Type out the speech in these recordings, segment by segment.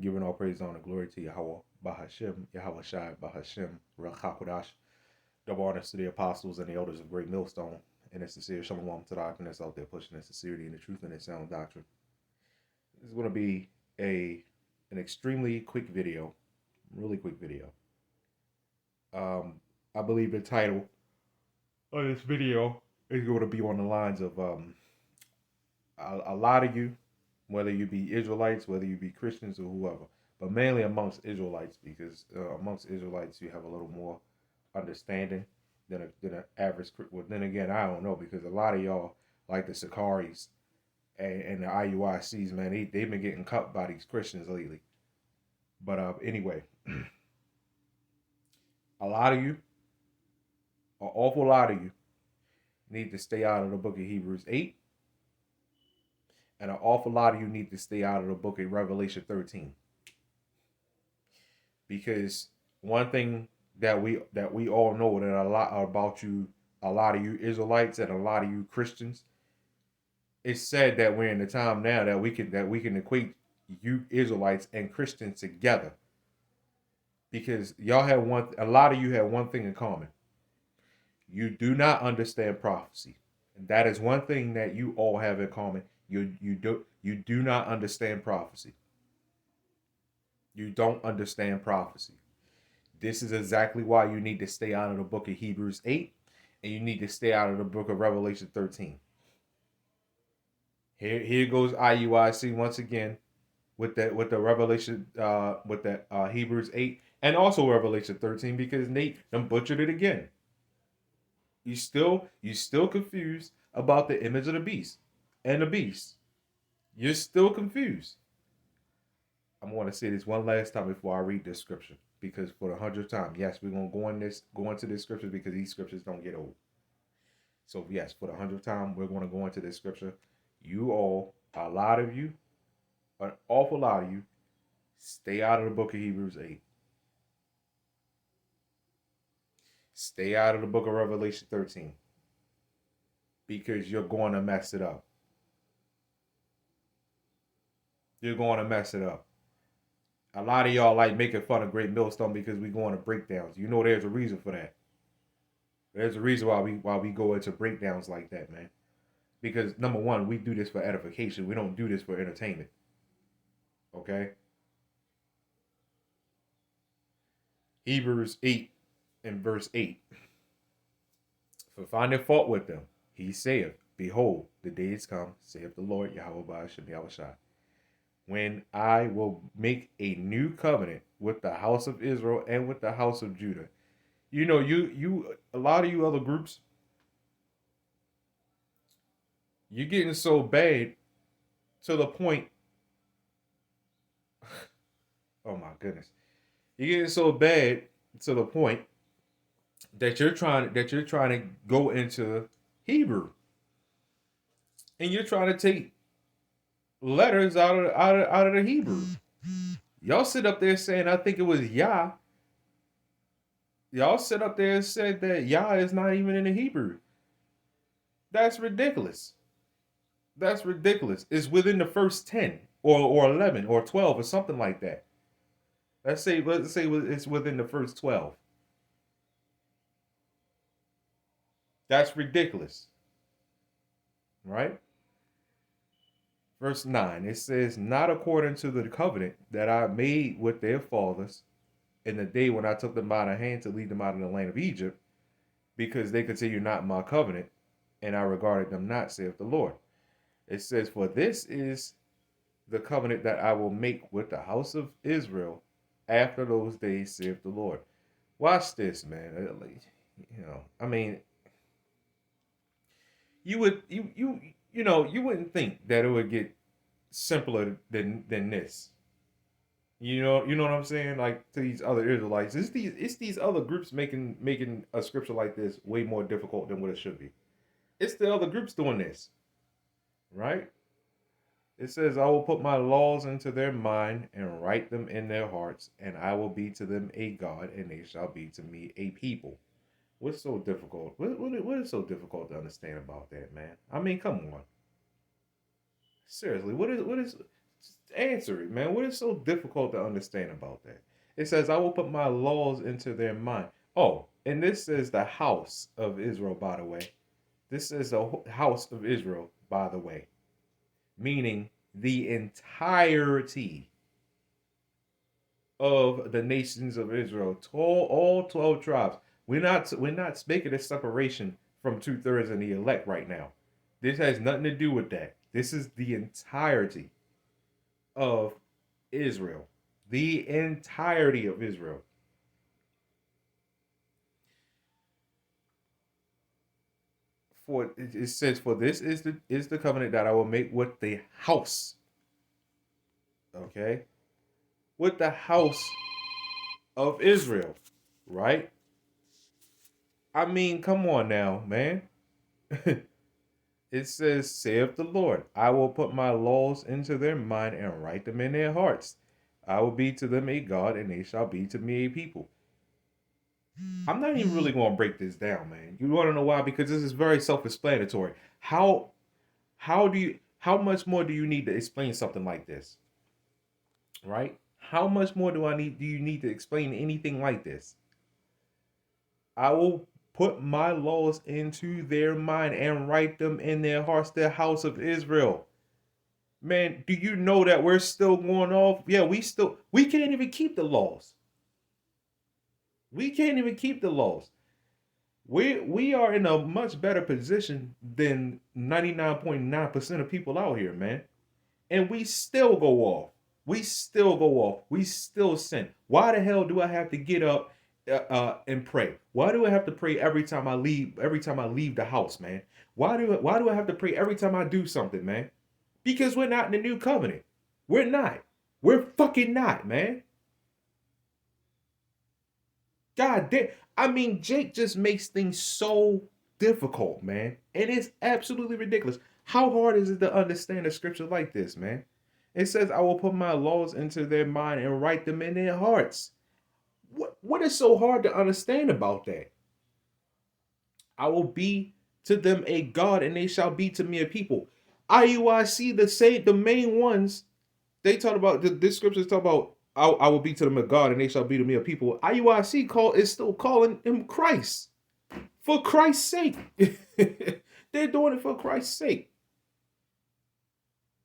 Giving all praise, honor, glory to Yahawah, BAHASHAM, YAHAWASHI, BAHASHAM, RACHAKODASH. Double honors to the apostles and the elders of Great Millstone, and a sincere shalom to the Akim that's out there pushing in sincerity and the truth and the sound doctrine. This is going to be an extremely quick video, really quick video. I believe the title of this video is going to be on the lines of a lot of you, whether you be Israelites, whether you be Christians or whoever, but mainly amongst Israelites, because amongst Israelites you have a little more understanding than an average. Well, then again, I don't know, because a lot of y'all, like the Sakaris and the IUICs, man, they've been getting cut by these Christians lately. But anyway, a lot of you, an awful lot of you, need to stay out of the book of Hebrews 8, and an awful lot of you need to stay out of the book of Revelation 13. Because one thing that we all know, that a lot about you, a lot of you Israelites and a lot of you Christians, it's said that we're in the time now that we can equate you Israelites and Christians together. Because y'all have a lot of you have one thing in common. You do not understand prophecy. And that is one thing that you all have in common. You do not understand prophecy. You don't understand prophecy. This is exactly why you need to stay out of the book of Hebrews 8, and you need to stay out of the book of Revelation 13. Here goes IUIC once again with the Revelation with the Hebrews 8 and also Revelation 13, because Nate done butchered it again. You still confused about the image of the beast and the beast. You're still confused. I'm going to say this one last time before I read this scripture, because for the 100th time, yes, we're going to go into this scripture, because these scriptures don't get old. So yes, for the 100th time, we're going to go into this scripture. You all, a lot of you, an awful lot of you, stay out of the book of Hebrews 8. Stay out of the book of Revelation 13, because you're going to mess it up. You're going to mess it up. A lot of y'all like making fun of Great Millstone because we go into breakdowns. You know there's a reason for that. There's a reason why we go into breakdowns like that, man. Because number one, we do this for edification. We don't do this for entertainment. Okay? Hebrews 8 and verse 8. For finding fault with them, he saith, behold, the days come, saith the Lord, Yahweh BAHASHAM, YAHAWASHI, when I will make a new covenant with the house of Israel and with the house of Judah. You know, you a lot of you other groups, you're getting so bad to the point. Oh my goodness. You're getting so bad to the point that you're trying to go into Hebrew. And you're trying to take letters out of the Hebrew. Y'all sit up there saying, I think it was Yah. Y'all sit up there and said that Yah is not even in the Hebrew. That's ridiculous. That's ridiculous. It's within the first 10 or 11 or 12 or something like that. Let's say it's within the first 12. That's ridiculous. Right? Verse 9, it says, not according to the covenant that I made with their fathers in the day when I took them by the hand to lead them out of the land of Egypt, because they continue not my covenant, and I regarded them not, saith the Lord. It says, for this is the covenant that I will make with the house of Israel after those days, saith the Lord. Watch this, man. You know, I mean, you wouldn't think that it would get simpler than this. You know what I'm saying? Like, to these other Israelites, it's these other groups making a scripture like this way more difficult than what it should be. It's the other groups doing this, right? It says, I will put my laws into their mind and write them in their hearts, and I will be to them a God, and they shall be to me a people. What's so difficult? What is so difficult to understand about that, man? I mean, come on. Seriously, what is Just answer it, man. What is so difficult to understand about that? It says, I will put my laws into their mind. Oh, and this is the house of Israel, by the way. This is the house of Israel, by the way, meaning the entirety of the nations of Israel, all 12 tribes. We're not making a separation from 2/3 of the elect right now. This has nothing to do with that. This is the entirety of Israel. The entirety of Israel. For it says, for this is the covenant that I will make with the house. Okay? With the house of Israel. Right? I mean, come on now, man. It says, saith the Lord, I will put my laws into their mind and write them in their hearts. I will be to them a God, and they shall be to me a people. I'm not even really going to break this down, man. You want to know why? Because this is very self-explanatory. How much more do you need to explain something like this? Right? How much more do you need to explain anything like this? I will put my laws into their mind and write them in their hearts, the house of Israel. Man, do you know that we're still going off? Yeah, we can't even keep the laws. We can't even keep the laws. We are in a much better position than 99.9% of people out here, man. And we still go off. We still go off. We still sin. Why the hell do I have to get up and pray? Why do I have to pray every time I leave? Every time I leave the house, man. Why do I have to pray every time I do something, man? Because we're not in the new covenant. We're not. We're fucking not, man. God damn. I mean, Jake just makes things so difficult, man. And it's absolutely ridiculous. How hard is it to understand a scripture like this, man? It says, I will put my laws into their mind and write them in their hearts. What is so hard to understand about that? I will be to them a God, and they shall be to me a people. IUIC, the main ones, they talk about this scriptures talk about I will be to them a God, and they shall be to me a people. IUIC is still calling him Christ. For Christ's sake. They're doing it for Christ's sake.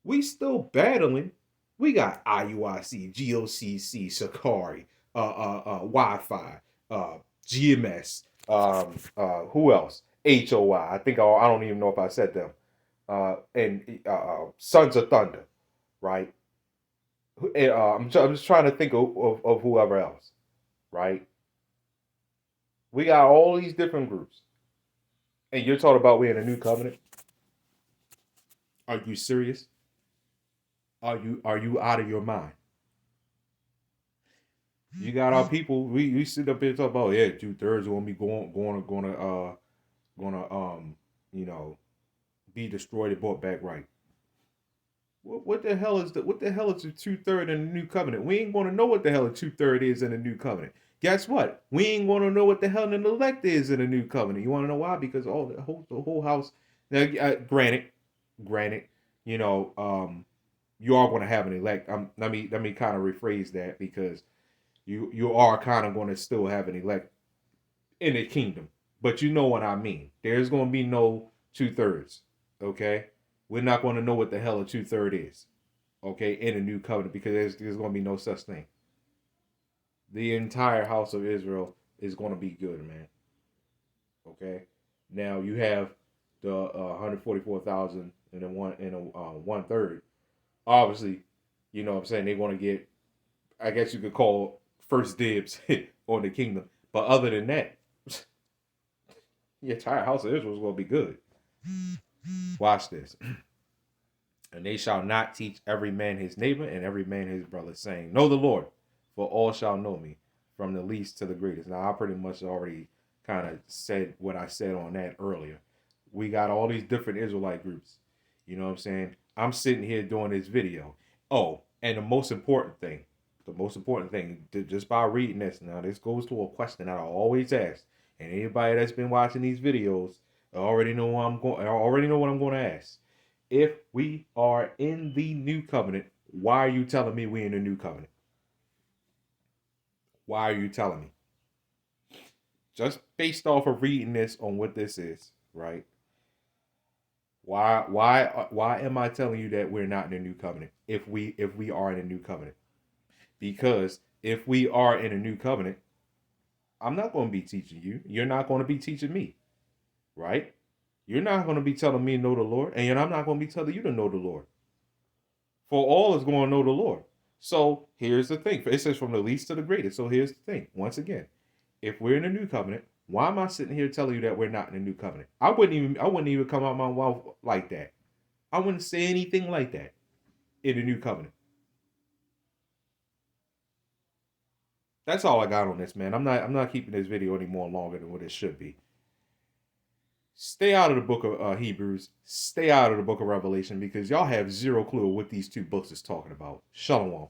We still battling. We got IUIC, GOCC, Sakari, Wi-Fi, GMS, who else? HOI. I think I don't even know if I said them. And Sons of Thunder, right? I'm just trying to think of whoever else, right? We got all these different groups. And you're talking about we're in a new covenant? Are you serious? Are you out of your mind? You got our people. We sit up here and talk about 2/3 gonna be gonna be destroyed and brought back right. What the hell is what the hell is the 2/3 in the new covenant? We ain't gonna know what the hell a 2/3 is in the new covenant. Guess what? We ain't gonna know what the hell an elect is in the new covenant. You wanna know why? Because all the whole house. Now, granted, you know, you are gonna have an elect. Let me kind of rephrase that because you are kind of going to still have an elect in the kingdom, but you know what I mean. There's going to be no 2/3. Okay, we're not going to know what the hell a 2/3 is. Okay, in a new covenant because there's going to be no such thing. The entire house of Israel is going to be good, man. Okay, now you have the 144,000 and then 1/3. Obviously, you know what I'm saying, they're going to get, I guess you could call first dibs on the kingdom. But other than that, the entire house of Israel is going to be good. Watch this. And they shall not teach every man his neighbor and every man his brother, saying, know the Lord, for all shall know me, from the least to the greatest. Now, I pretty much already kind of said what I said on that earlier. We got all these different Israelite groups. You know what I'm saying? I'm sitting here doing this video. Oh, and the most important thing, just by reading this, now this goes to a question that I always ask. And anybody that's been watching these videos already know what I'm going to ask. If we are in the new covenant, Why are you telling me we in the new covenant? Why are you telling me? Just based off of reading this on what this is, right? Why am I telling you that we're not in a new covenant if we are in a new covenant? Because if we are in a new covenant, I'm not going to be teaching you. You're not going to be teaching me, right? You're not going to be telling me to know the Lord, and I'm not going to be telling you to know the Lord. For all is going to know the Lord. So here's the thing. It says from the least to the greatest. So here's the thing. Once again, if we're in a new covenant, why am I sitting here telling you that we're not in a new covenant? I wouldn't even come out my mouth like that. I wouldn't say anything like that in the new covenant. That's all I got on this, man. I'm not keeping this video any more longer than what it should be. Stay out of the book of Hebrews. Stay out of the book of Revelation because y'all have zero clue what these two books is talking about. Shalom.